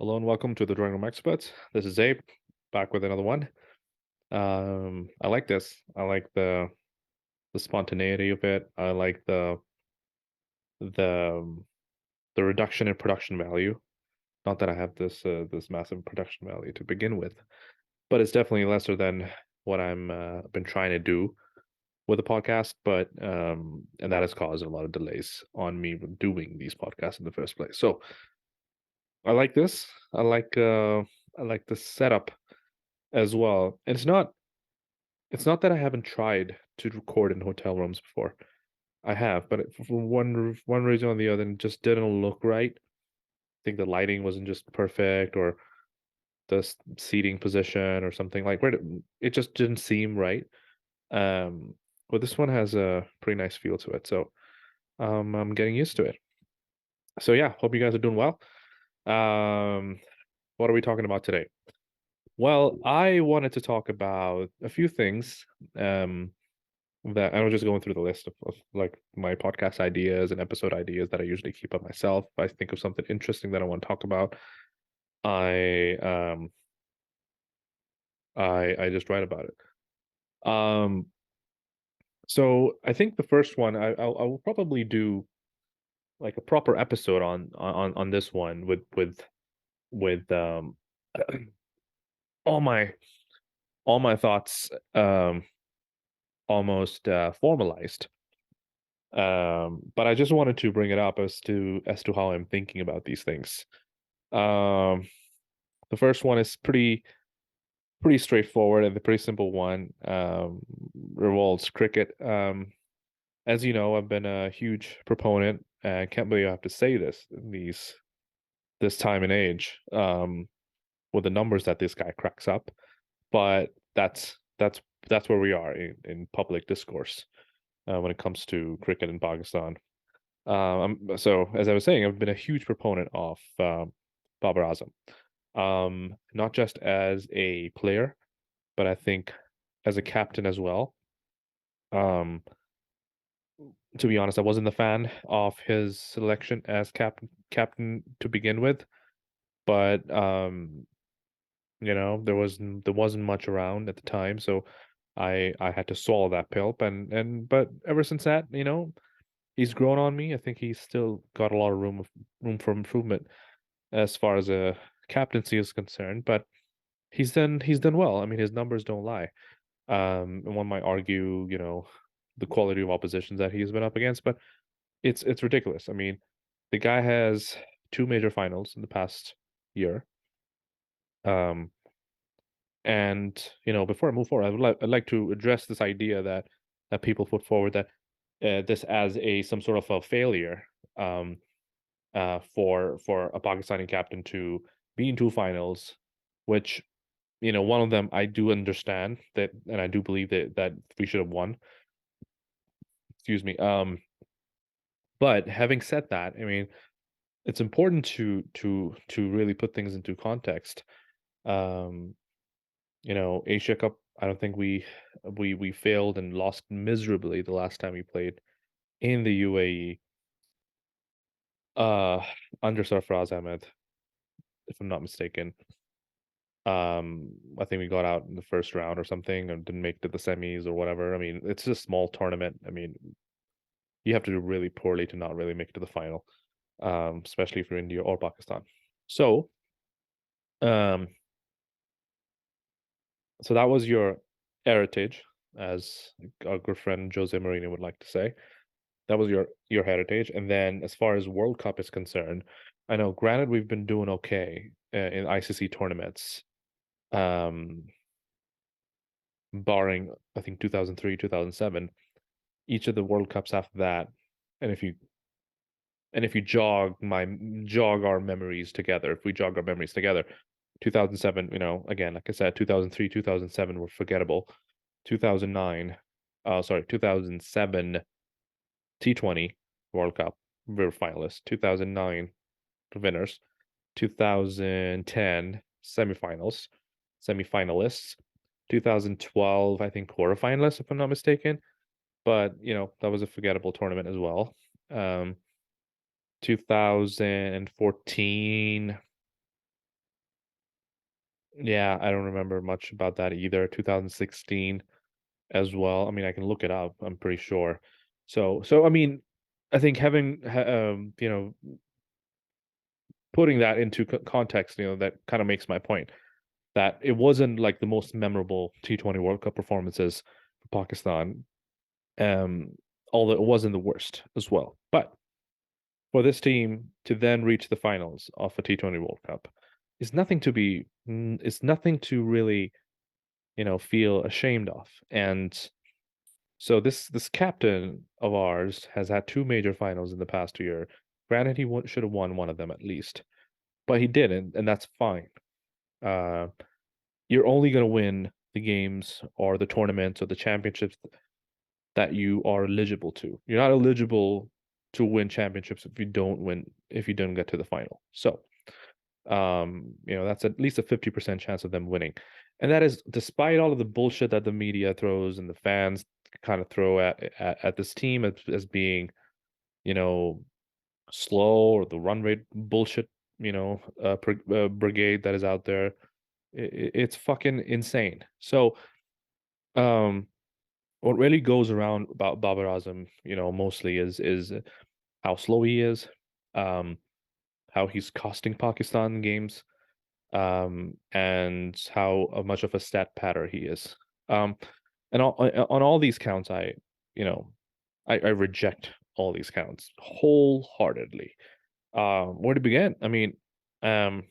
Hello and welcome to the Drawing Room Experts. This is Zaib, back with another one. I like this. I like the spontaneity of it. I like the the reduction in production value. Not that I have this massive production value to begin with, but it's definitely lesser than what I'm been trying to do with the podcast. But and that has caused a lot of delays on me doing these podcasts in the first place. So I like this. I like the setup as well. And it's not that I haven't tried to record in hotel rooms before. I have, but for one reason or the other, it just didn't look right. I think the lighting wasn't just perfect, or the seating position, or something like where it just didn't seem right. Um, but this one has a pretty nice feel to it, so I'm getting used to it. So yeah, hope you guys are doing well. Um, what are we talking about today? Well, I wanted to talk about a few things. That I was just going through the list of like my podcast ideas and episode ideas that I usually keep up myself. If I think of something interesting that I want to talk about, I I just write about it. So I think the first one I will probably do like a proper episode on this one with all my all my thoughts almost formalized. But I just wanted to bring it up as to how I'm thinking about these things. Um, the first one is pretty straightforward and the pretty simple one. Revolves cricket. As you know, I've been a huge proponent. And I can't believe I have to say this in this time and age. With the numbers that this guy cracks up, but that's where we are in public discourse when it comes to cricket in Pakistan. So as I was saying, I've been a huge proponent of Babar Azam. Not just as a player, but I think as a captain as well. Um, to be honest, I wasn't a fan of his selection as captain to begin with, but there wasn't much around at the time, so I had to swallow that pill. But ever since that, he's grown on me. I think he's still got a lot of room for improvement as far as a captaincy is concerned, but he's done well. I mean, his numbers don't lie. And one might argue, the quality of oppositions that he's been up against, but it's ridiculous. I mean, the guy has two major finals in the past year. Um, and before I move forward, I'd like to address this idea that people put forward that this as a some sort of a failure. Um, for a Pakistani captain to be in two finals, which one of them I do understand that, and I do believe that we should have won. Excuse me. But having said that, I mean, it's important to really put things into context. Um, Asia Cup. I don't think we failed and lost miserably the last time we played in the UAE. Uh, Under Sarfaraz Ahmed, if I'm not mistaken. I think we got out in the first round or something and didn't make it to the semis or whatever. I mean, it's a small tournament. I mean, you have to do really poorly to not really make it to the final, especially if you're India or Pakistan. So, um, so that was your heritage, as our good friend Jose Mourinho would like to say. That was your heritage. And then, as far as World Cup is concerned, I know, granted, we've been doing okay in ICC tournaments. Um, Barring I think 2003, 2007, each of the World Cups after that, and if you jog our memories together, if we jog our memories together, 2007, again, like I said, 2003, 2007 were forgettable. 2009, sorry, 2007 T20 World Cup, we were finalists. 2009 winners. 2010 semifinalists. 2012, I think quarterfinalists, if I'm not mistaken. But that was a forgettable tournament as well. 2014, Yeah, I don't remember much about that either. 2016 as well. I mean, I can look it up. I'm pretty sure. So I mean, I think putting that into context, that kind of makes my point that it wasn't like the most memorable T20 World Cup performances for Pakistan, um, although it wasn't the worst as well. But for this team to then reach the finals of a T20 World Cup is nothing to really, feel ashamed of. And so this captain of ours has had two major finals in the past year. Granted, he should have won one of them at least, but he didn't, and that's fine. Uh, you're only going to win the games or the tournaments or the championships that you are eligible to. You're not eligible to win championships if you don't get to the final. So, that's at least a 50% chance of them winning. And that is despite all of the bullshit that the media throws and the fans kind of throw at this team as being, you know, slow, or the run rate bullshit, brigade that is out there. It's fucking insane. So, um, what really goes around about Babar Azam, mostly is how slow he is, um, how he's costing Pakistan games, and how much of a stat patter he is. Um, and on all these counts, you know, I reject all these counts wholeheartedly. Where to begin? I mean, um,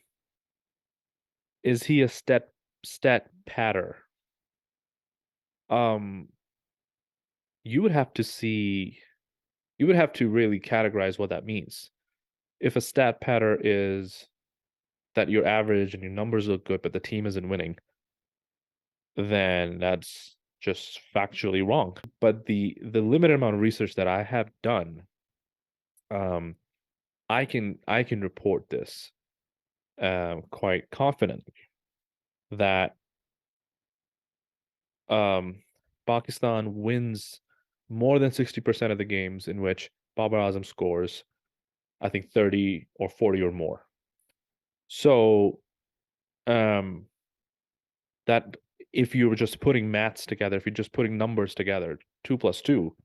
is he a stat patter? Um, you would have to see. You would have to really categorize what that means. If a stat patter is that you're average and your numbers look good, but the team isn't winning, then that's just factually wrong. But the limited amount of research that I have done, um, I can report this quite confidently that um, Pakistan wins more than 60% of the games in which Babar Azam scores, I think 30 or 40 or more. So um, that if you were just putting maths together, if you're just putting numbers together, two plus two,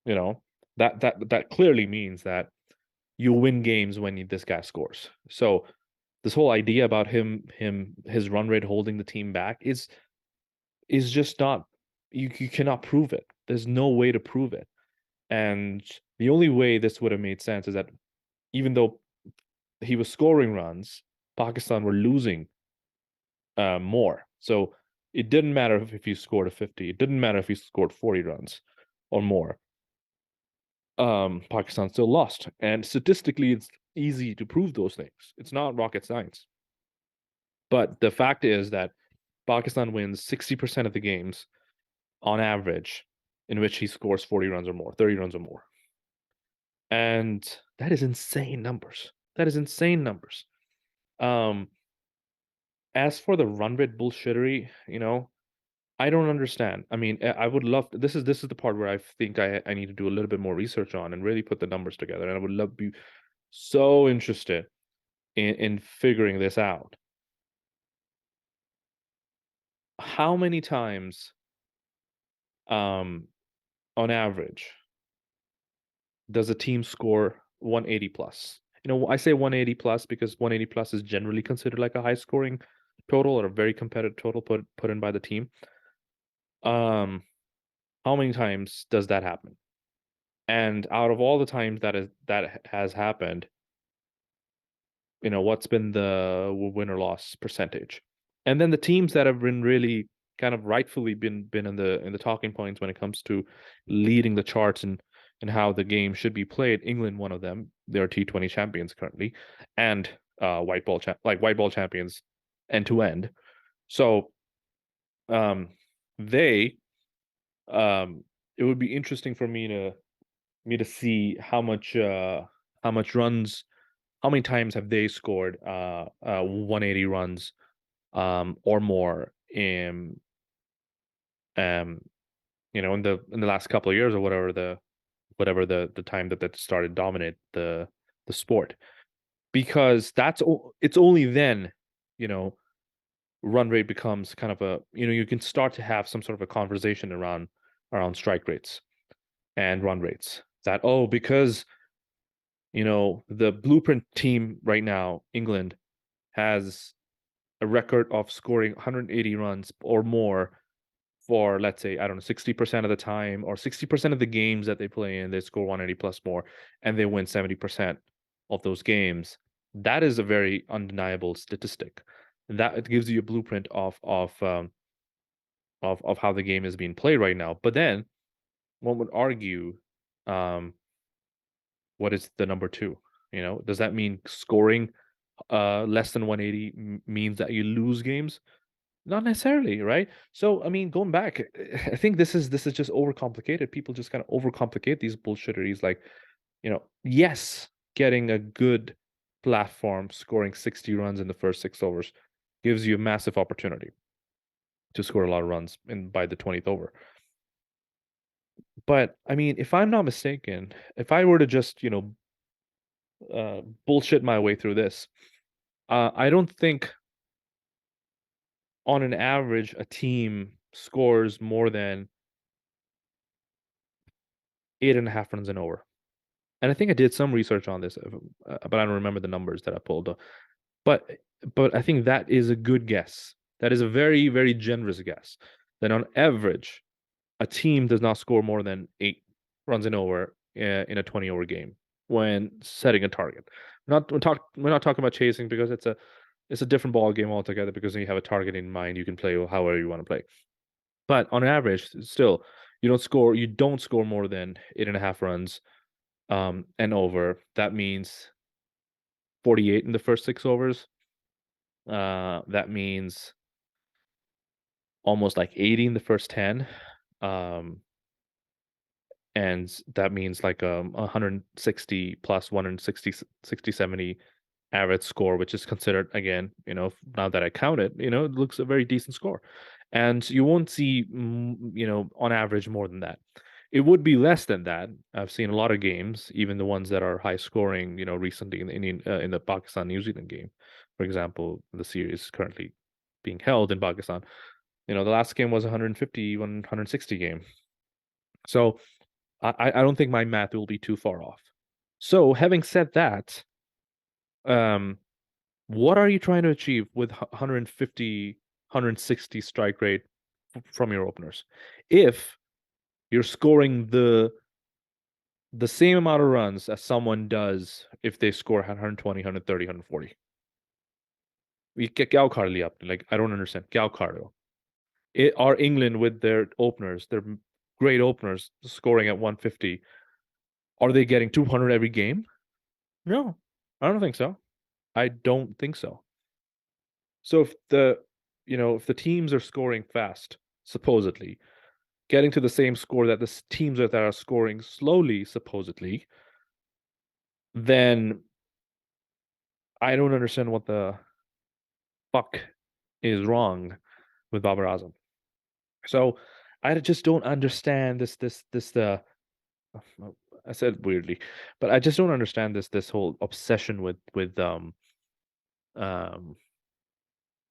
you know, that clearly means that you win games when this guy scores. So this whole idea about his run rate holding the team back is just not, you cannot prove it. There's no way to prove it. And the only way this would have made sense is that even though he was scoring runs, Pakistan were losing more. So it didn't matter if he scored a 50. It didn't matter if he scored 40 runs or more. Pakistan still lost. And statistically, it's easy to prove those things. It's not rocket science. But the fact is that Pakistan wins 60% of the games on average in which he scores 40 runs or more, 30 runs or more. And that is insane numbers. That is insane numbers. Um, as for the run rate bullshittery, I don't understand. I mean, I would love this is the part where I think I need to do a little bit more research on and really put the numbers together. And I would love to be so interested in figuring this out. How many times, um, on average, does a team score 180 plus? I say 180 plus because 180 plus is generally considered like a high scoring total or a very competitive total put in by the team. Um, how many times does that happen? And out of all the times that has happened, what's been the win or loss percentage? And then the teams that have been really kind of rightfully been in the talking points when it comes to leading the charts and how the game should be played. England, one of them, they're T20 champions currently, and white ball champions end to end. So um, they it would be interesting for me to see how much runs, how many times have they scored 180 runs or more in um in the last couple of years, or whatever the time that started dominate the sport, because it's only then, you know run rate becomes kind of you can start to have some sort of a conversation around strike rates and run rates. That, oh, because the blueprint team right now, England, has a record of scoring 180 runs or more for, let's say, I don't know, 60% of the time, or 60% of the games that they play in, they score 180 plus more, and they win 70% of those games. That is a very undeniable statistic. That it gives you a blueprint of how the game is being played right now. But then one would argue, um, what is the number two? Does that mean scoring less than 180 means that you lose games? Not necessarily, right? So, I mean, going back, I think this is just overcomplicated. People just kind of overcomplicate these bullshitteries. Like, yes, getting a good platform, scoring 60 runs in the first 6 overs gives you a massive opportunity to score a lot of runs in by the 20th over. But I mean, if I'm not mistaken, if I were to just, bullshit my way through this, I don't think on an average a team scores more than 8.5 runs and over. And I think I did some research on this, but I don't remember the numbers that I pulled up. But but I think that is a good guess. That is a very, very generous guess. That on average, a team does not score more than 8 runs and over in a 20-over game when setting a target. We're not talking about chasing, because it's a different ball game altogether, because when you have a target in mind, you can play however you want to play. But on average, still, you don't score more than 8.5 runs and over. That means 48 in the first 6 overs. That means almost like 80 in the first 10. Um, and that means like 160 plus 160, 60, 70 average score, which is considered, again, now that I count it, it looks a very decent score. And you won't see, on average more than that. It would be less than that. I've seen a lot of games, even the ones that are high scoring, recently in the in the Pakistan New Zealand game, for example, the series currently being held in Pakistan. The last game was 150, 160 game. So I don't think my math will be too far off. So having said that, um, what are you trying to achieve with 150, 160 strike rate from your openers? If you're scoring the same amount of runs as someone does if they score 120, 130, 140. Like, I don't understand. Are England with their openers, their great openers, scoring at 150, are they getting 200 every game? No, I don't think so. I don't think so. So if the teams are scoring fast, supposedly, getting to the same score that the teams that are scoring slowly, supposedly, then I don't understand what the fuck is wrong with Babar Azam. So I just don't understand this. I said weirdly, but I just don't understand this whole obsession um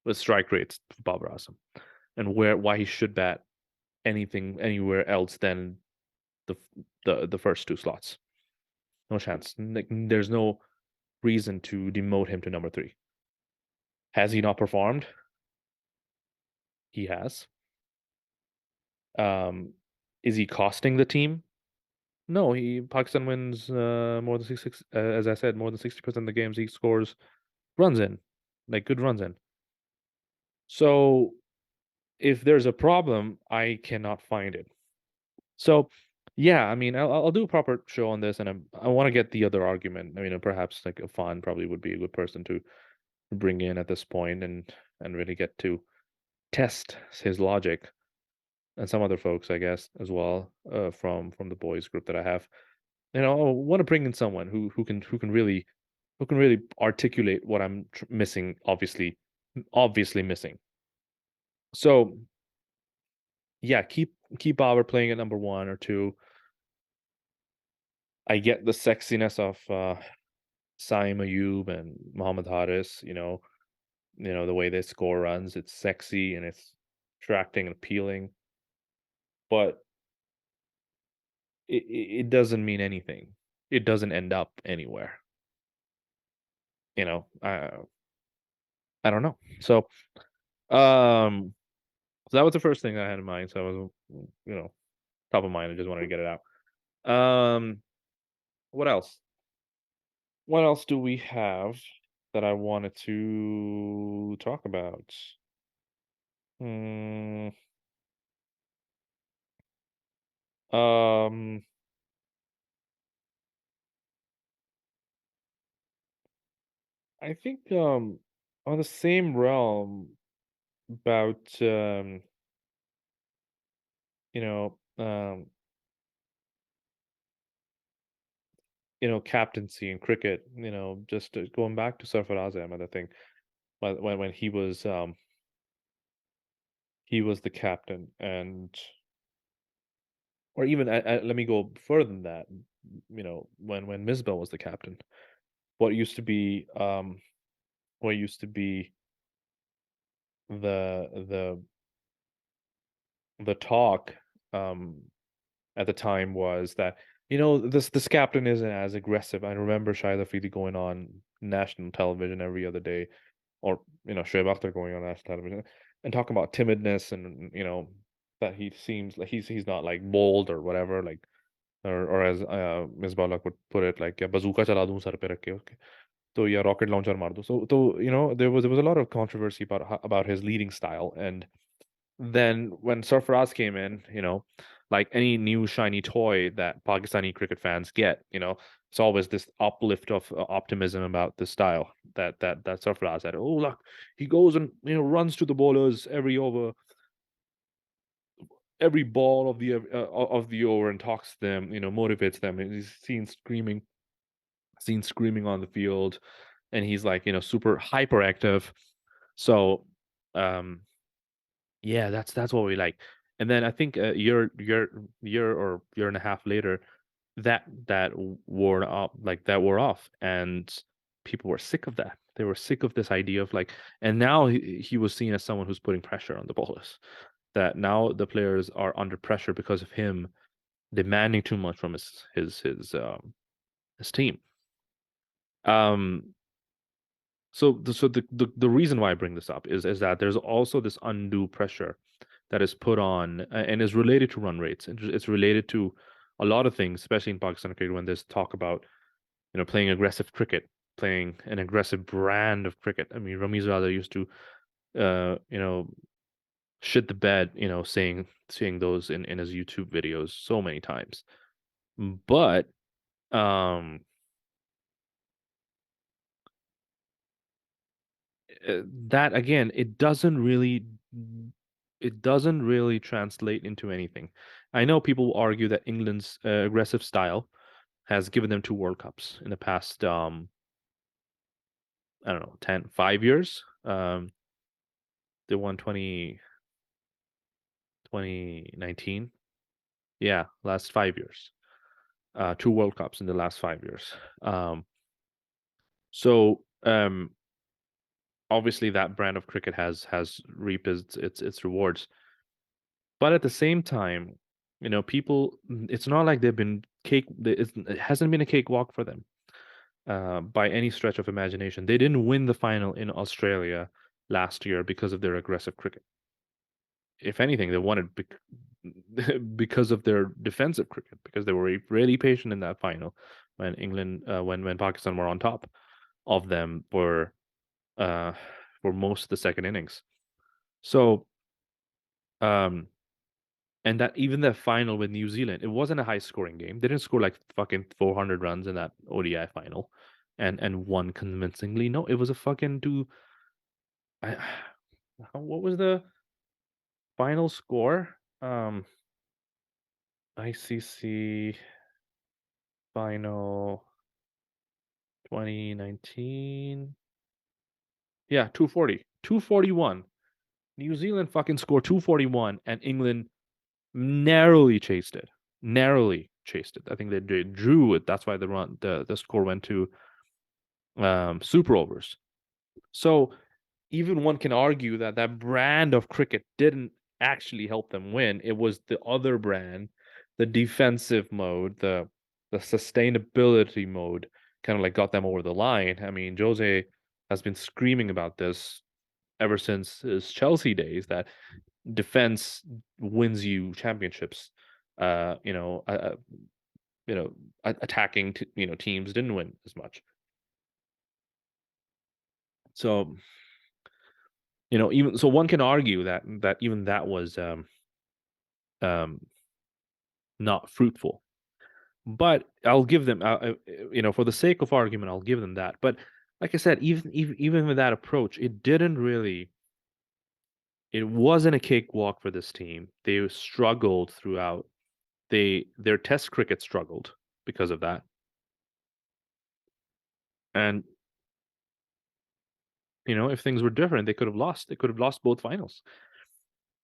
with strike rates for Babar Azam, and why he should bat anything anywhere else than the the first two slots. No chance. Like, there's no reason to demote him to number three. Has he not performed? He has. Um, is he costing the team? No. Pakistan wins more than as I said, more than 60% of the games he scores runs in, like good runs in. So if there's a problem, I cannot find it. So yeah, I mean, I'll do a proper show on this, and I want to get the other argument. I mean, perhaps like Afan probably would be a good person to bring in at this point, and really get to test his logic, and some other folks, I guess, as well, from the boys group that I have. I want to bring in someone who can really articulate what I'm missing, obviously missing. So yeah, keep Bauer playing at number one or two. I get the sexiness of Saim Ayub and Muhammad Haris. The way they score runs, it's sexy and it's attracting and appealing, but it doesn't mean anything. It doesn't end up anywhere. You know, I don't know. Um, so that was the first thing I had in mind. So I was, top of mind. I just wanted to get it out. What else? What else do we have that I wanted to talk about? Hmm. Um. I think on the same realm about you know um captaincy in cricket. Just going back to Sarfar Azam, and I think when he was the captain, and or even let me go further than that. When Misbah was the captain, what used to be what used to be the the the talk um at the time was that this captain isn't as aggressive. I remember Shahid Afridi going on national television every other day, or Shoaib Akhtar going on national television and talking about timidness, and that he seems like he's not like bold or whatever, like, or as Ms. Balak would put it, like "या bazooka चला दूं sir पे रख के उसके तो या rocket launcher मार दूं." So there was a lot of controversy about his leading style. And then when Sarfaraz came in, like any new shiny toy that Pakistani cricket fans get, it's always this uplift of optimism about the style that Sarfaraz had. Oh, look, he goes and runs to the bowlers every over, every ball of the over, and talks to them, motivates them. And he's seen screaming on the field, and he's like super hyperactive. So, um, yeah, that's what we like. And then I think a year or year and a half later, that wore off, and people were sick of that. They were sick of this idea of like, and now he was seen as someone who's putting pressure on the bowlers. That now the players are under pressure because of him demanding too much from his team. Um, so the reason why I bring this up is that there's also this undue pressure that is put on, and is related to run rates. It's related to a lot of things, especially in Pakistan cricket, when there's talk about playing aggressive cricket, playing an aggressive brand of cricket. I mean, Ramiz Raza used to shit the bed, saying those in his YouTube videos so many times. But um that again, it doesn't really translate into anything. I know people will argue that England's aggressive style has given them two World Cups in the past, I don't know, 5 years. They won 2019. Yeah, last 5 years. Two World Cups in the last 5 years. So obviously that brand of cricket has reaped its rewards. But at the same time, people, it's not like they've been it hasn't been a cakewalk for them, by any stretch of imagination. They didn't win the final in Australia last year because of their aggressive cricket. If anything, they won it because of their defensive cricket, because they were really patient in that final when when Pakistan were on top of them uh, for most of the second innings. So, um, and that even the final with New Zealand, it wasn't a high scoring game. They didn't score like fucking 400 runs in that ODI final, and won convincingly. No, it was a fucking two. I, what was the final score? ICC final 2019. Yeah, 240. 241. New Zealand fucking scored 241, and England narrowly chased it. Narrowly chased it. I think they drew it. That's why the score went to super overs. So even one can argue that that brand of cricket didn't actually help them win. It was the other brand, the defensive mode, the sustainability mode, kind of like got them over the line. I mean, Jose has been screaming about this ever since his Chelsea days that defense wins you championships. Uh, you know, uh, uh, attacking teams didn't win as much. So even so, one can argue that even that was um, not fruitful. But I'll give them, for the sake of argument, I'll give them that. But like I said, even with that approach, it wasn't a cakewalk for this team. They struggled throughout. Their test cricket struggled because of that. And if things were different, they could have lost. They could have lost both finals.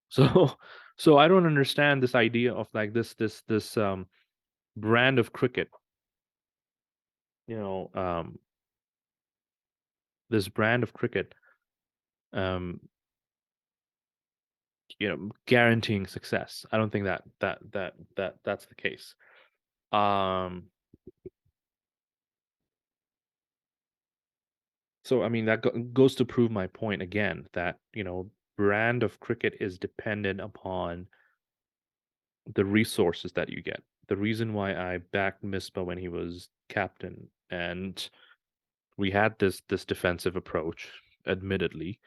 So, so I don't understand this idea of like this brand of cricket. You know, this brand of cricket. Um, guaranteeing success. I don't think that's the case. Um, so I mean that goes to prove my point again that brand of cricket is dependent upon the resources that you get. The reason why I backed Misbah when he was captain and we had this defensive approach, admittedly,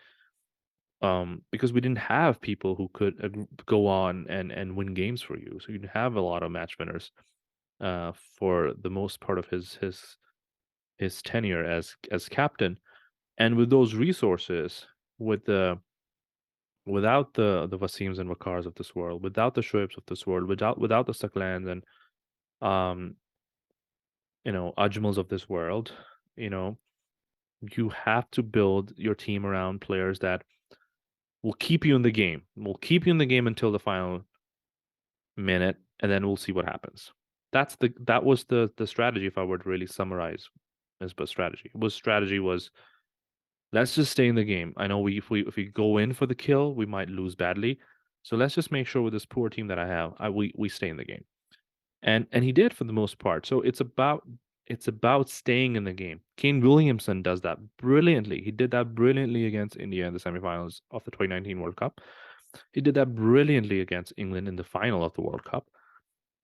because we didn't have people who could go on and win games for you. So you didn't have a lot of match winners for the most part of his tenure as captain. And with those resources, with the without the Wasims and Wakars of this world, without the Shoaibs of this world, without the Saklans and um Ajmals of this world, you know, you have to build your team around players that will keep you in the game. Will keep you in the game until the final minute, and then we'll see what happens. That was the strategy. If I were to really summarize Misbah's strategy, strategy was let's just stay in the game. I know if we go in for the kill, we might lose badly. So let's just make sure with this poor team that I have, we stay in the game. And he did for the most part. So it's about staying in the game. Kane Williamson does that brilliantly. He did that brilliantly against India in the semifinals of the 2019 World Cup. He did that brilliantly against England in the final of the World Cup.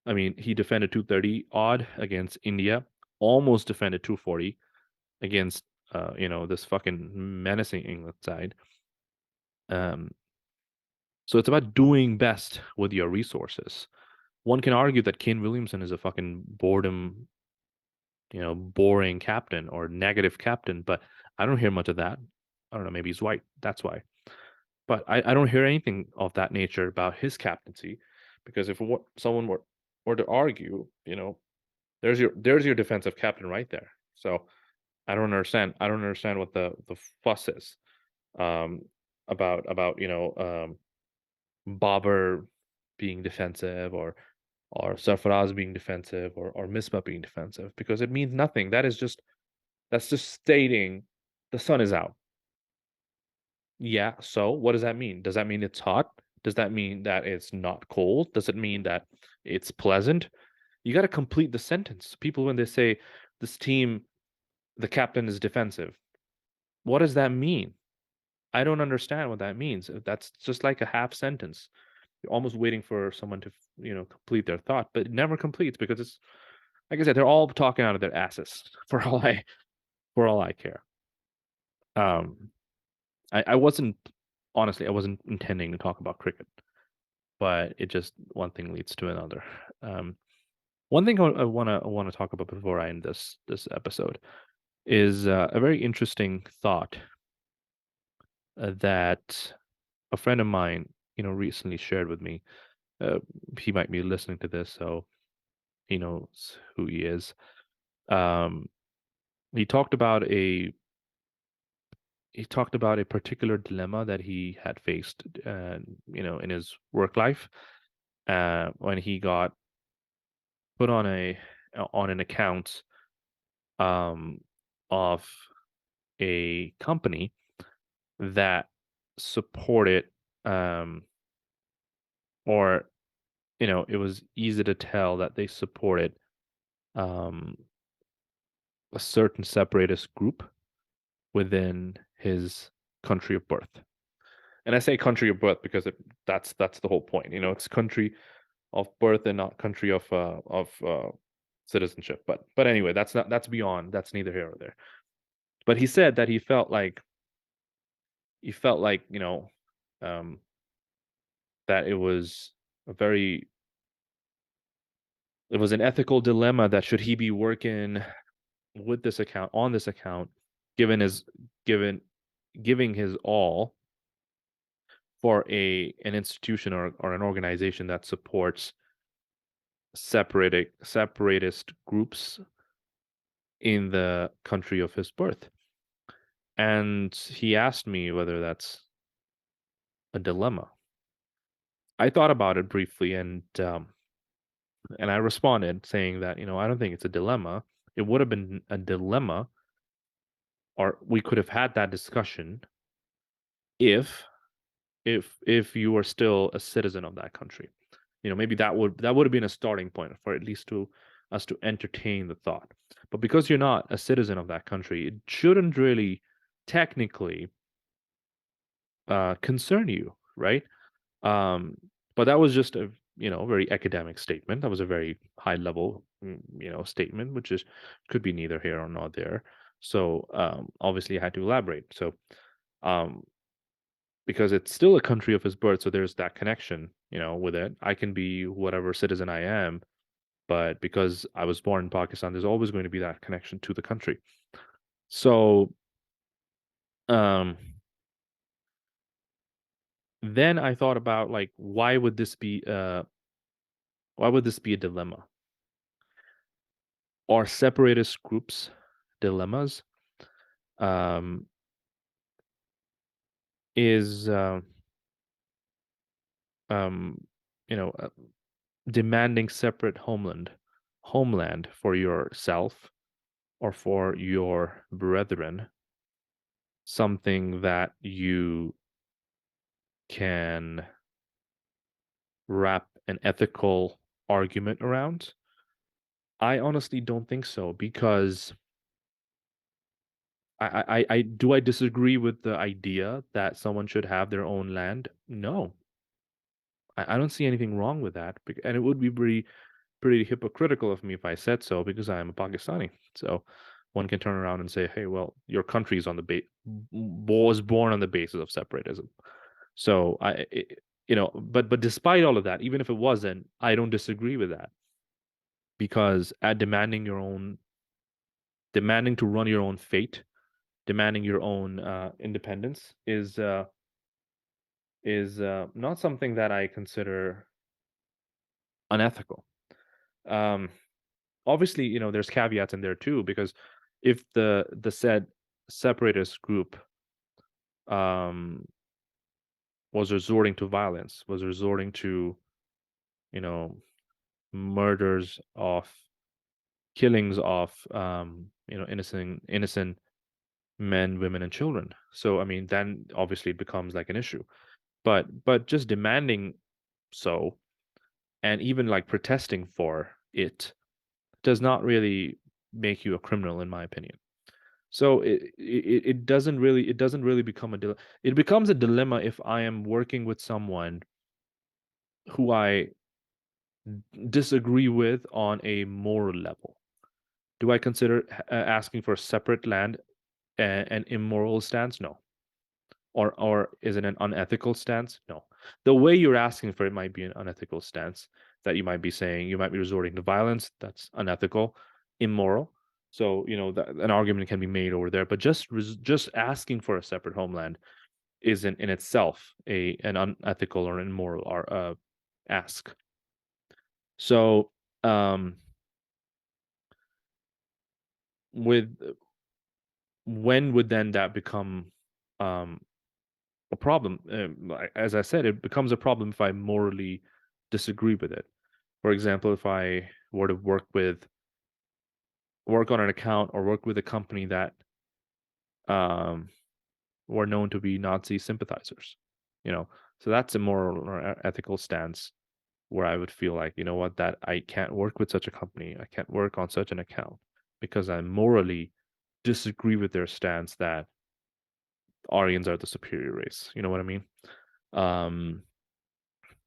I mean, he defended 230 odd against India, almost defended 240 against this fucking menacing England side. Um, so it's about doing best with your resources. One can argue that Kane Williamson is a fucking boring captain or negative captain, but I don't hear much of that. I don't know, maybe he's white. That's why. But I don't hear anything of that nature about his captaincy, because if someone were to argue, there's your defensive captain right there. So I don't understand. I don't understand what the fuss is um, about Babar being defensive or Sarfaraz being defensive or Misbah being defensive because it means nothing. That's just stating the sun is out. Yeah, so what does that mean? Does that mean it's hot? Does that mean that it's not cold? Does it mean that it's pleasant? You got to complete the sentence. People, when they say this team, the captain is defensive, what does that mean? I don't understand what that means. That's just like a half sentence. You're almost waiting for someone to, complete their thought, but it never completes because it's, like I said, they're all talking out of their asses for all I care. Um, I wasn't honestly, I wasn't intending to talk about cricket, but it just one thing leads to another. Um, One thing I wanna talk about before I end this episode is a very interesting thought that a friend of mine, recently shared with me. Uh, he might be listening to this, so he knows who he is. Um, he talked about a he talked about a particular dilemma that he had faced, in his work life, when he got put on an account um, of a company that supported, um, or it was easy to tell that they supported um, a certain separatist group within his country of birth. And I say country of birth because that's the whole point. It's country of birth and not country of citizenship. But anyway, that's beyond. That's neither here nor there. But he said that he felt like um, that a very it was an ethical dilemma that should he be working with this account on this account, given his given giving his all for an institution or an organization that supports separatist groups in the country of his birth. And he asked me whether that's a dilemma. I thought about it briefly, and I responded saying that I don't think it's a dilemma. It would have been a dilemma, or we could have had that discussion if if you were still a citizen of that country. Maybe that would have been a starting point for at least to us to entertain the thought. But because you're not a citizen of that country, it shouldn't really technically concern you, right? Um, but that was just a very academic statement. That was a very high level statement, which is could be neither here or not there. So obviously, I had to elaborate. So um, because it's still a country of his birth, so there's that connection, with it. I can be whatever citizen I am, but because I was born in Pakistan, there's always going to be that connection to the country. So um, then I thought about like why would this be a dilemma? Are separatist groups dilemmas? Um, is um, you know uh, demanding separate homeland for yourself or for your brethren something that you can wrap an ethical argument around? I honestly don't think so because I do I disagree with the idea that someone should have their own land? No, I don't see anything wrong with that, and it would be pretty hypocritical of me if I said so because I am a Pakistani. So one can turn around and say, "Hey, well, your country is was born on the basis of separatism." So but despite all of that, even if it wasn't, I don't disagree with that because at demanding to run your own fate, demanding your own independence is not something that I consider unethical. Um, Obviously, there's caveats in there too because if the said separatist group um, was resorting to violence, was resorting to you know murders of killings of innocent men, women, and children. So I mean, then obviously it becomes like an issue. But just demanding so and even like protesting for it does not really make you a criminal, in my opinion. So it doesn't really become it becomes a dilemma if I am working with someone who I disagree with on a moral level. Do I consider asking for separate land an immoral stance? No. Or is it an unethical stance? No. The way you're asking for it might be an unethical stance that you might be saying you might be resorting to violence. That's unethical, immoral. So an argument can be made over there. But just asking for a separate homeland isn't in itself an unethical or immoral or ask. So um, with when would then that become um, a problem? As I said, it becomes a problem if I morally disagree with it. For example, if I were to work on an account or work with a company that um, were known to be Nazi sympathizers. You know, so that's a moral or ethical stance where I would feel like, you know what, that I can't work with such a company. I can't work on such an account because I morally disagree with their stance that Aryans are the superior race. You know what I mean? Um,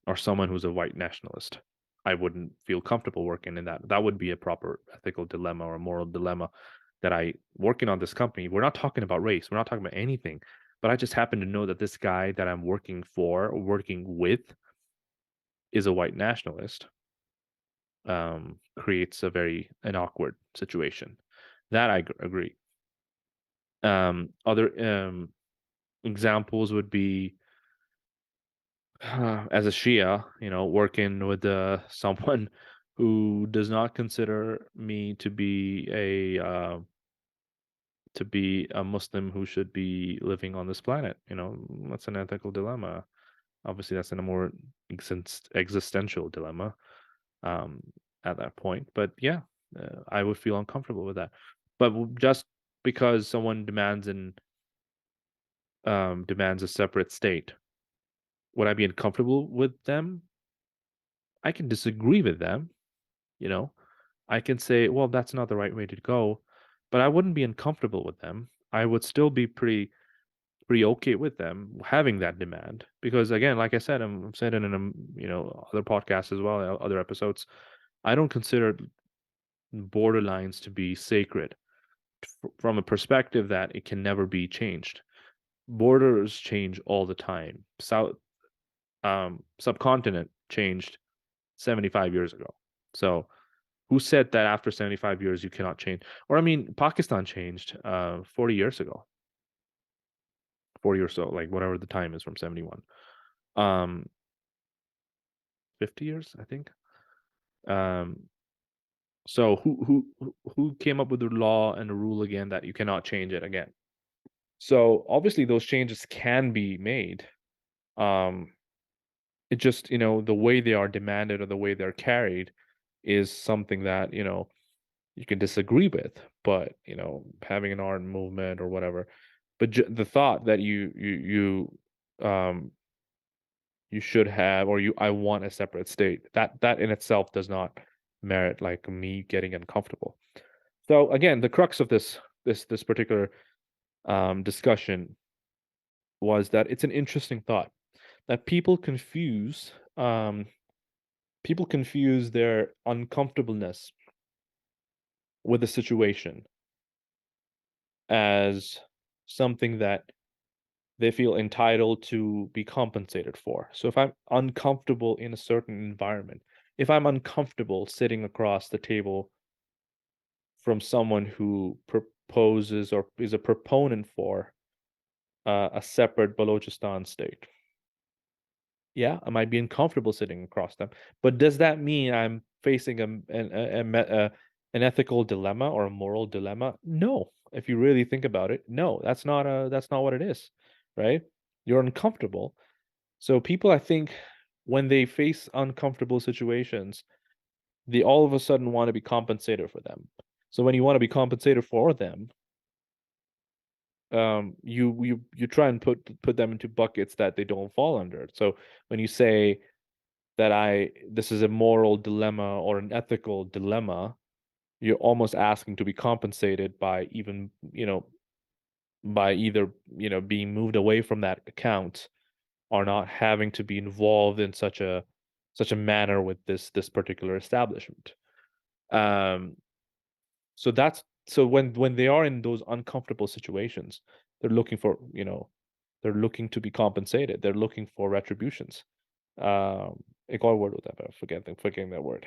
or someone who's a white nationalist. I wouldn't feel comfortable working in that. That would be a proper ethical dilemma or a moral dilemma that I working on this company. We're not talking about race. We're not talking about anything. But I just happen to know that this guy that I'm working for, or working with, is a white nationalist. Creates a very an awkward situation. That I agree. Other examples would be as a Shia, working with someone who does not consider me to be a Muslim who should be living on this planet. That's an ethical dilemma. Obviously, that's in a more existential dilemma um, at that point. But yeah, I would feel uncomfortable with that. But just because someone demands a separate state, would I be uncomfortable with them? I can disagree with them, you know. I can say, well, that's not the right way to go, but I wouldn't be uncomfortable with them. I would still be pretty okay with them having that demand because, again, like I said, I'm saying it in other podcasts as well, other episodes. I don't consider borderlines to be sacred from a perspective that it can never be changed. Borders change all the time. Subcontinent changed 75 years ago. So who said that after 75 years you cannot change? Or I mean, Pakistan changed 40 years ago, 40 or so, like whatever the time is from 71. Um, 50 years, I think. Um, so who came up with the law and the rule again that you cannot change it again? So obviously those changes can be made. Um, it just, the way they are demanded or the way they're carried is something that, you can disagree with, but having an art movement or whatever, but the thought that you should have, or I want a separate state, that in itself does not merit like me getting uncomfortable. So again, the crux of this particular discussion was that it's an interesting thought that people confuse their uncomfortableness with a situation as something that they feel entitled to be compensated for. So if I'm uncomfortable in a certain environment, if I'm uncomfortable sitting across the table from someone who proposes or is a proponent for a separate Balochistan state, yeah, I might be uncomfortable sitting across them. But does that mean I'm facing an ethical dilemma or a moral dilemma? No. If you really think about it, no, that's not what it is, right? You're uncomfortable. So people, I think, when they face uncomfortable situations, they all of a sudden want to be compensated for them. So when you want to be compensated for them, you try and put them into buckets that they don't fall under. So when you say that this is a moral dilemma or an ethical dilemma, you're almost asking to be compensated by even, by either, being moved away from that account or not having to be involved in such a manner with this particular establishment. Um, so when they are in those uncomfortable situations, they're looking for, they're looking to be compensated. They're looking for retributions. एक और word होता है, but forgetting that word.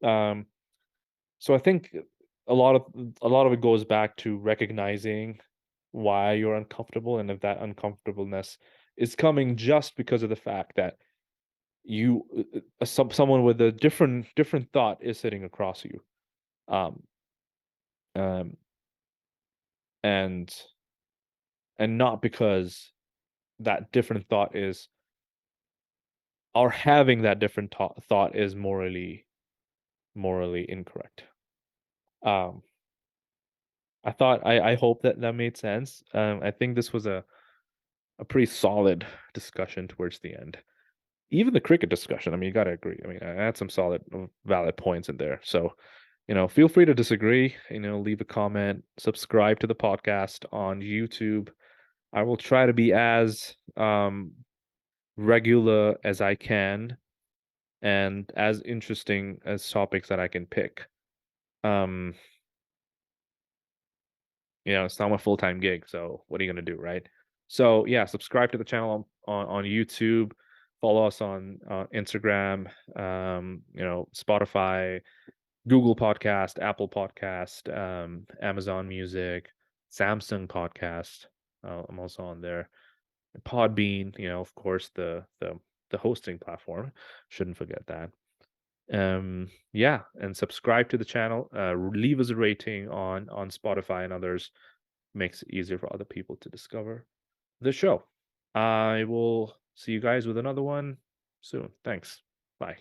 Um, so I think a lot of it goes back to recognizing why you're uncomfortable, and if that uncomfortableness is coming just because of the fact that you someone with a different thought is sitting across you, um, um, and not because that different thought is or having that different thought is morally incorrect. I hope that made sense. I think this was a pretty solid discussion towards the end. Even the cricket discussion, I mean, you got to agree. I mean, I had some solid, valid points in there. So, feel free to disagree. Leave a comment, subscribe to the podcast on YouTube. I will try to be as regular as I can and as interesting as topics that I can pick. Um, it's not my full-time gig, so what are you gonna do, right? So yeah, subscribe to the channel on YouTube, follow us on Instagram, Spotify, Google Podcast, Apple Podcast, Amazon Music, Samsung Podcast. I'm also on there. Podbean, of course, the hosting platform. Shouldn't forget that. Yeah, and subscribe to the channel. Leave us a rating on Spotify and others. Makes it easier for other people to discover the show. I will see you guys with another one soon. Thanks. Bye.